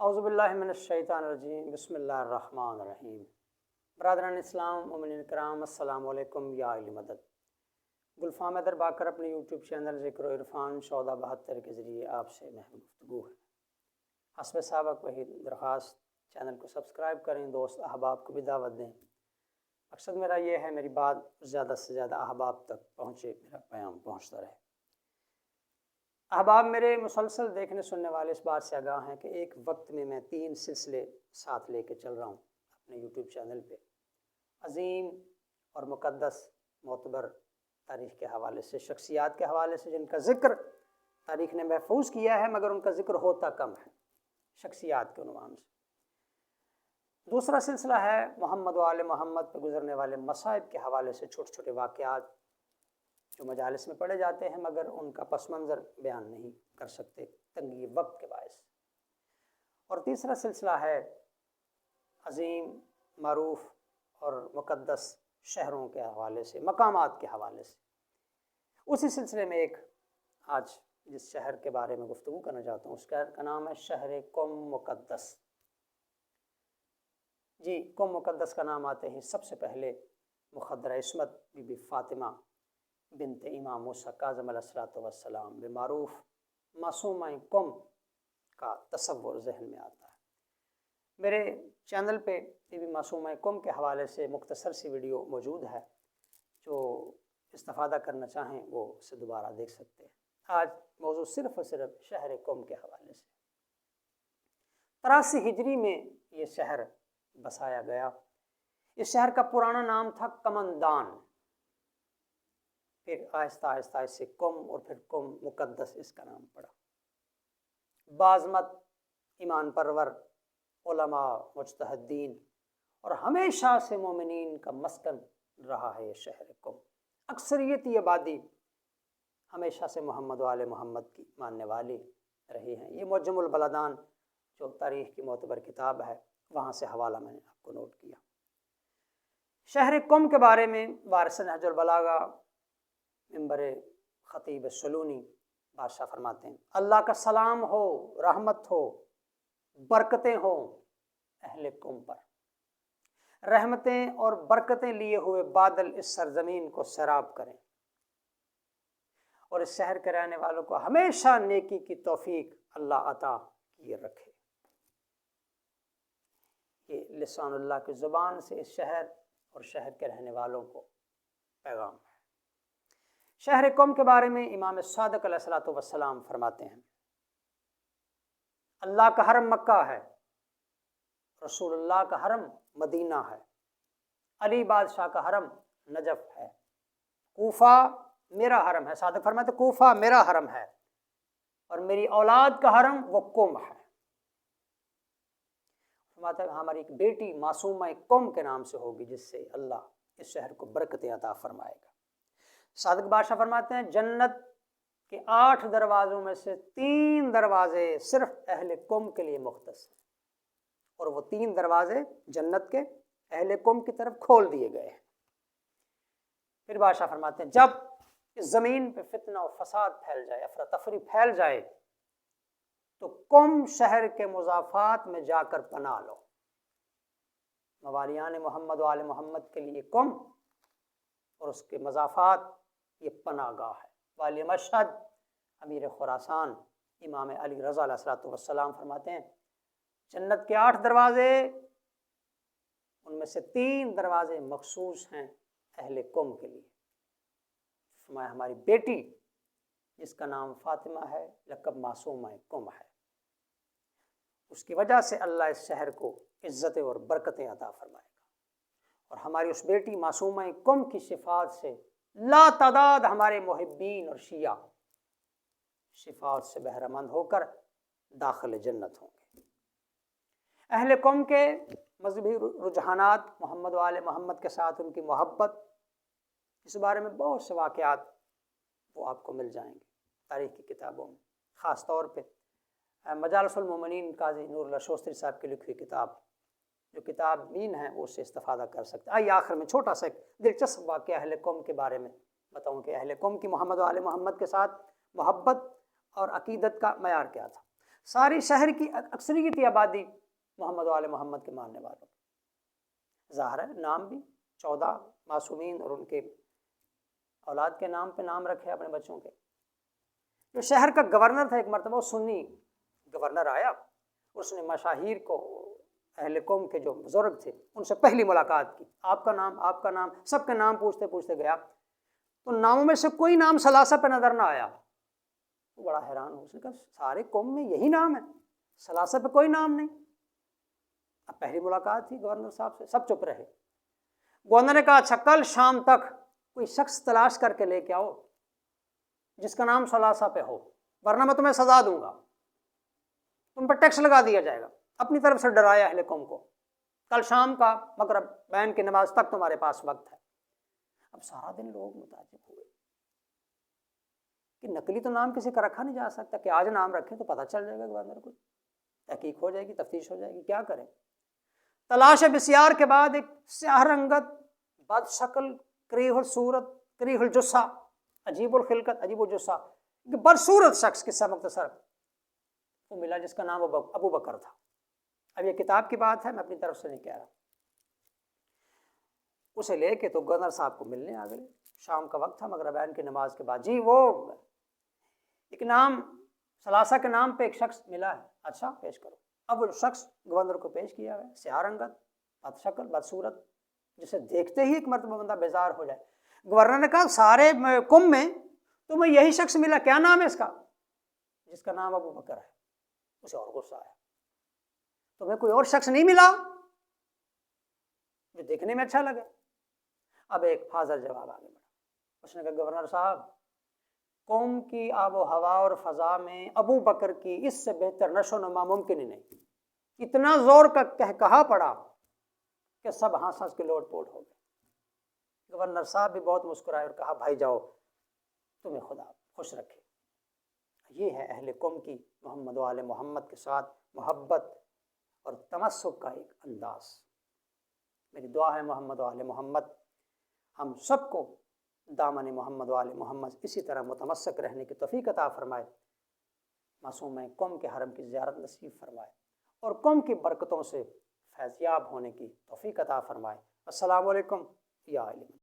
اعوذ باللہ من الشیطان الرجیم بسم اللہ الرحمن الرحیم۔ برادران اسلام مومنین کرام، السلام علیکم یا اہل مدد۔ گلفام حیدر باقر اپنے یوٹیوب چینل ذکر و عرفان 1472 کے ذریعے آپ سے محو گفتگو ہے۔ حسب سابق وہی درخواست، چینل کو سبسکرائب کریں، دوست احباب کو بھی دعوت دیں۔ مقصد میرا یہ ہے میری بات زیادہ سے زیادہ احباب تک پہنچے، میرا پیام پہنچتا رہے۔ احباب میرے مسلسل دیکھنے سننے والے اس بات سے آگاہ ہیں کہ ایک وقت میں 3 سلسلے ساتھ لے کے چل رہا ہوں اپنے یوٹیوب چینل پہ، عظیم اور مقدس معتبر تاریخ کے حوالے سے، شخصیات کے حوالے سے جن کا ذکر تاریخ نے محفوظ کیا ہے مگر ان کا ذکر ہوتا کم ہے، شخصیات کے عنوان سے۔ دوسرا سلسلہ ہے محمد و آل محمد پہ گزرنے والے مصائب کے حوالے سے، چھوٹے چھوٹے واقعات جو مجالس میں پڑھے جاتے ہیں مگر ان کا پس منظر بیان نہیں کر سکتے تنگی وقت کے باعث۔ اور تیسرا سلسلہ ہے عظیم معروف اور مقدس شہروں کے حوالے سے، مقامات کے حوالے سے۔ اسی سلسلے میں ایک آج جس شہر کے بارے میں گفتگو کرنا چاہتا ہوں اس شہر کا نام ہے شہر قم مقدس۔ جی، قم مقدس کا نام آتے ہی سب سے پہلے مخدرہ عصمت بی بی فاطمہ بنت امام موسیٰ کاظم علیہ الصلوۃ والسلام بمعروف معصومہ قم کا تصور ذہن میں آتا ہے۔ میرے چینل پہ بی بی معصومہ قم کے حوالے سے مختصر سی ویڈیو موجود ہے، جو استفادہ کرنا چاہیں وہ اسے دوبارہ دیکھ سکتے ہیں۔ آج موضوع صرف اور صرف شہر قم کے حوالے سے۔ 83 ہجری میں یہ شہر بسایا گیا۔ اس شہر کا پرانا نام تھا کمندان، پھر آہستہ آہستہ اس سے قم اور پھر قم مقدس اس کا نام پڑا۔ بعظمت ایمان پرور علماء، مجتہدین اور ہمیشہ سے مومنین کا مسکن رہا ہے یہ شہر قم۔ اکثریتی آبادی ہمیشہ سے محمد و آل محمد کی ماننے والی رہی ہیں۔ یہ معجم البلدان جو تاریخ کی معتبر کتاب ہے، وہاں سے حوالہ میں نے آپ کو نوٹ کیا۔ شہر قم کے بارے میں وارث نہج البلاغہ منبر خطیب سلونی بادشاہ فرماتے ہیں، اللہ کا سلام ہو، رحمت ہو، برکتیں ہوں اہل قم پر، رحمتیں اور برکتیں لیے ہوئے بادل اس سرزمین کو سیراب کریں اور اس شہر کے رہنے والوں کو ہمیشہ نیکی کی توفیق اللہ عطا کیے رکھے۔ یہ لسان اللہ کی زبان سے اس شہر اور شہر کے رہنے والوں کو پیغام ہے۔ شہر قم کے بارے میں امام صادق علیہ الصلوۃ والسلام فرماتے ہیں، اللہ کا حرم مکہ ہے، رسول اللہ کا حرم مدینہ ہے، علی بادشاہ کا حرم نجف ہے، کوفہ میرا حرم ہے۔ صادق فرماتے کوفہ میرا حرم ہے اور میری اولاد کا حرم وہ قم ہے۔ فرماتے ہیں ہماری ایک بیٹی معصومہ قم کے نام سے ہوگی جس سے اللہ اس شہر کو برکتیں عطا فرمائے گا۔ صادق بادشاہ فرماتے ہیں جنت کے 8 دروازوں میں سے 3 دروازے صرف اہل قم کے لیے مختص ہیں، اور وہ 3 دروازے جنت کے اہل قم کی طرف کھول دیے گئے ہیں۔ پھر بادشاہ فرماتے ہیں جب اس زمین پہ فتنہ و فساد پھیل جائے، افراتفری پھیل جائے، تو قم شہر کے مضافات میں جا کر پناہ لو۔ موالیان محمد و آل محمد کے لیے قم اور اس کے مضافات یہ پناہ گاہ ہے۔ والی مشہد امیر خراسان امام علی رضا علیہ الصلوۃ والسلام فرماتے ہیں جنت کے 8 دروازے، ان میں سے 3 دروازے مخصوص ہیں اہل قم کے لیے۔ فرمایا ہماری بیٹی جس کا نام فاطمہ ہے، لقب معصومہ قم ہے، اس کی وجہ سے اللہ اس شہر کو عزتیں اور برکتیں عطا فرمائے گا، اور ہماری اس بیٹی معصومہ قم کی شفاعت سے لا تعداد ہمارے محبین اور شیعہ شفاعت سے بہرہ مند ہو کر داخل جنت ہوں گے۔ اہل قم کے مذہبی رجحانات، محمد و آل محمد کے ساتھ ان کی محبت، اس بارے میں بہت سے واقعات وہ آپ کو مل جائیں گے تاریخ کی کتابوں میں، خاص طور پہ مجالس المومنین قاضی نور اللہ شوستری صاحب کی لکھی کتاب، جو کتابین ہیں وہ اس سے استفادہ کر سکتے ہیں۔ آئیے آخر میں چھوٹا سا ایک دلچسپ واقعہ اہل قم کے بارے میں بتاؤں کہ اہل قم کی محمد و آل محمد کے ساتھ محبت اور عقیدت کا معیار کیا تھا۔ ساری شہر کی اکثریتی آبادی محمد و آل محمد کے ماننے والوں. ظاہر ہے نام بھی 14 معصومین اور ان کے اولاد کے نام پہ نام رکھے اپنے بچوں کے. جو شہر کا گورنر تھا ایک مرتبہ، وہ سنی گورنر آیا، اس نے مشاہیر کو، اہل قوم کے جو بزرگ تھے ان سے پہلی ملاقات کی. آپ کا نام، آپ کا نام، سب کے نام پوچھتے پوچھتے گیا تو ناموں میں سے کوئی نام ثلاثہ پہ نظر نہ آیا. وہ بڑا حیران ہو، اس نے کہا سارے قوم میں یہی نام ہے، ثلاثہ پہ کوئی نام نہیں. اب پہلی ملاقات تھی گورنر صاحب سے، سب چپ رہے. گورنر نے کہا اچھا کل شام تک کوئی شخص تلاش کر کے لے کے آؤ جس کا نام ثلاثہ پہ ہو، ورنہ میں تمہیں سزا دوں گا، تم پر ٹیکس لگا دیا جائے گا. اپنی طرف سے ڈرایا اہل قوم کو، کل شام کا مغرب بین کی نماز تک تمہارے پاس وقت ہے. اب سارا دن لوگ متعجب ہوئے کہ نقلی تو نام کسی کا رکھا نہیں جا سکتا، کہ آج نام رکھیں تو پتہ چل جائے گا گورنر کو، تحقیق ہو جائے گی، تفتیش ہو جائے گی، کیا کریں. تلاش بسیار کے بعد ایک سیاہ رنگت، بد شکل، کریہ الصورت، کریہ الجثہ، عجیب الخلقت، عجیب الجثہ، بدصورت شخص، قصہ مختصر، وہ ملا جس کا نام ابو بکر تھا. اب یہ کتاب کی بات ہے، میں اپنی طرف سے نہیں کہہ رہا. اسے لے کے تو گورنر صاحب کو ملنے آ گئے. شام کا وقت تھا، مغربین کی نماز کے بعد. جی وہ ایک نام ثلاثہ کے نام پہ ایک شخص ملا ہے. اچھا پیش کرو. اب وہ شخص گورنر کو پیش کیا ہے، سیاہ رنگت، بد شکل، بدصورت، جسے دیکھتے ہی ایک مرتبہ بندہ بیزار ہو جائے. گورنر نے کہا سارے قوم میں تمہیں یہی شخص ملا، کیا نام ہے اس کا؟ جس کا نام ابو بکر ہے. اسے اور غصہ آیا، تمہیں کوئی اور شخص نہیں ملا جو دیکھنے میں اچھا لگے؟ اب ایک فاضل جواب آگے بڑھا. اس نے کہا گورنر صاحب، قوم کی آب و ہوا اور فضا میں ابو بکر کی اس سے بہتر نشو و نما ممکن ہی نہیں. اتنا زور کا کہا پڑا کہ سب ہنس ہنس کے لوٹ پوٹ ہو گئے. گورنر صاحب بھی بہت مسکرائے اور کہا بھائی جاؤ، تمہیں خدا خوش رکھے. یہ ہے اہل قوم کی محمد و آل محمد کے ساتھ محبت اور تمسک کا ایک انداز. میری دعا ہے محمد و آل محمد ہم سب کو دامن محمد و آل محمد اسی طرح متمسک رہنے کی توفیق عطا فرمائے. معصوم قوم کے حرم کی زیارت نصیب فرمائے اور قوم کی برکتوں سے فیضیاب ہونے کی توفیق عطا فرمائے. السلام علیکم یا علم.